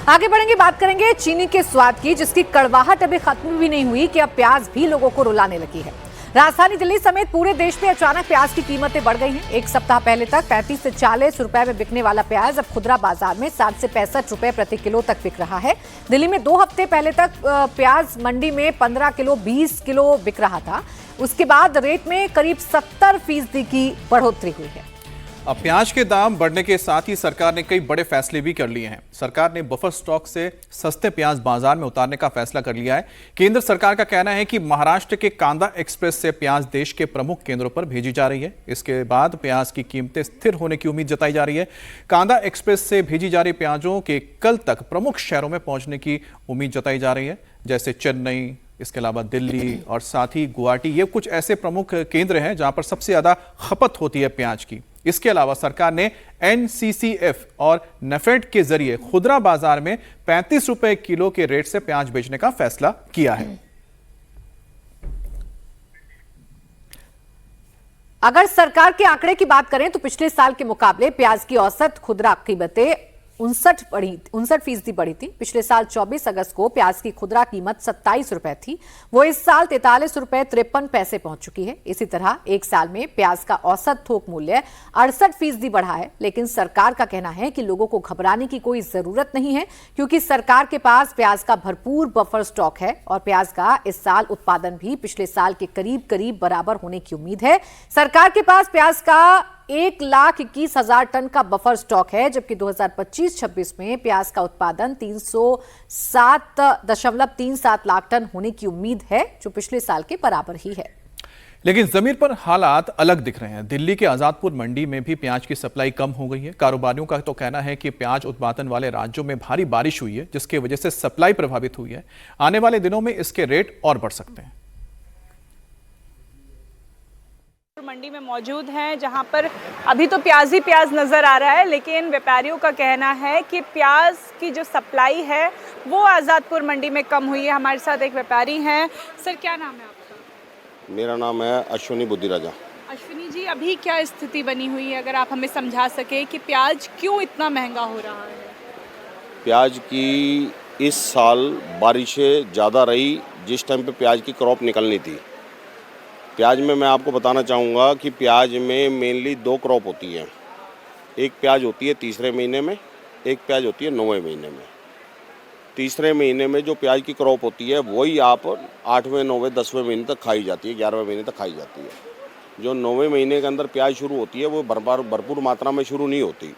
आगे बढ़ेंगे, बात करेंगे चीनी के स्वाद की, जिसकी कड़वाहट अभी खत्म भी नहीं हुई कि अब प्याज भी लोगों को रुलाने लगी है। राजधानी दिल्ली समेत पूरे देश में अचानक प्याज की कीमतें बढ़ गई हैं। एक सप्ताह पहले तक 35 से 40 रुपए में बिकने वाला प्याज अब खुदरा बाजार में 60 से 65 रुपए प्रति किलो तक बिक रहा है। दिल्ली में 2 हफ्ते पहले तक प्याज मंडी में 15 किलो 20 किलो बिक रहा था। उसके बाद रेट में करीब 70% की बढ़ोतरी हुई है। अब प्याज के दाम बढ़ने के साथ ही सरकार ने कई बड़े फैसले भी कर लिए हैं। सरकार ने बफर स्टॉक से सस्ते प्याज बाजार में उतारने का फैसला कर लिया है। केंद्र सरकार का कहना है कि महाराष्ट्र के कांदा एक्सप्रेस से प्याज देश के प्रमुख केंद्रों पर भेजी जा रही है। इसके बाद प्याज की कीमतें स्थिर होने की उम्मीद जताई जा रही है। कांदा एक्सप्रेस से भेजी जा रही प्याजों के कल तक प्रमुख शहरों में पहुंचने की उम्मीद जताई जा रही है, जैसे चेन्नई, इसके अलावा दिल्ली और साथ ही गुवाहाटी। ये कुछ ऐसे प्रमुख केंद्र हैं जहां पर सबसे ज्यादा खपत होती है प्याज की। इसके अलावा सरकार ने NCCF और नेफेड के जरिए खुदरा बाजार में 35 रुपए किलो के रेट से प्याज बेचने का फैसला किया है। अगर सरकार के आंकड़े की बात करें तो पिछले साल के मुकाबले प्याज की औसत खुदरा कीमतें 59% बढ़ी थी। पिछले साल 24 अगस्त को प्याज की खुदरा कीमत 27 रुपए थी, वो इस साल 43 रुपए 53 पैसे पहुंच चुकी है। इसी तरह एक साल में प्याज का औसत थोक मूल्य 68% बढ़ा है। लेकिन सरकार का कहना है कि लोगों को घबराने की कोई जरूरत नहीं है, क्योंकि सरकार के पास प्याज का भरपूर बफर स्टॉक है और प्याज का इस साल उत्पादन भी पिछले साल के करीब बराबर होने की उम्मीद है। सरकार के पास प्याज का 1,21,000 टन का बफर स्टॉक है, जबकि 2025-26 में प्याज का उत्पादन 307.37 लाख टन होने की उम्मीद है, जो पिछले साल के बराबर ही है। लेकिन जमीन पर हालात अलग दिख रहे हैं। दिल्ली के आजादपुर मंडी में भी प्याज की सप्लाई कम हो गई है। कारोबारियों का तो कहना है कि प्याज उत्पादन वाले राज्यों में भारी बारिश हुई है, जिसकी वजह से सप्लाई प्रभावित हुई है। आने वाले दिनों में इसके रेट और बढ़ सकते हैं। मंडी में मौजूद हैं, जहां पर अभी तो प्याज ही प्याज नजर आ रहा है, लेकिन व्यापारियों का कहना है कि प्याज की जो सप्लाई है वो आजादपुर मंडी में कम हुई है। हमारे साथ एक व्यापारी हैं। सर, क्या नाम है आपका? मेरा नाम है अश्विनी बुद्धिराजा। अश्विनी जी, अभी क्या स्थिति बनी हुई है, अगर आप हमें समझा सके कि प्याज क्यों इतना महंगा हो रहा है? प्याज की इस साल बारिशें ज़्यादा रही, जिस टाइम पे प्याज की क्रॉप निकलनी थी। प्याज में मैं आपको बताना चाहूँगा कि प्याज में मेनली 2 क्रॉप होती है। एक प्याज होती है तीसरे महीने में, एक प्याज होती है 9वें महीने में। तीसरे महीने में जो प्याज की क्रॉप होती है वही आप 8वें 9वें 10वें महीने तक खाई जाती है, 11वें महीने तक खाई जाती है। जो 9वें महीने के अंदर प्याज शुरू होती है वो भरपूर मात्रा में शुरू नहीं होती।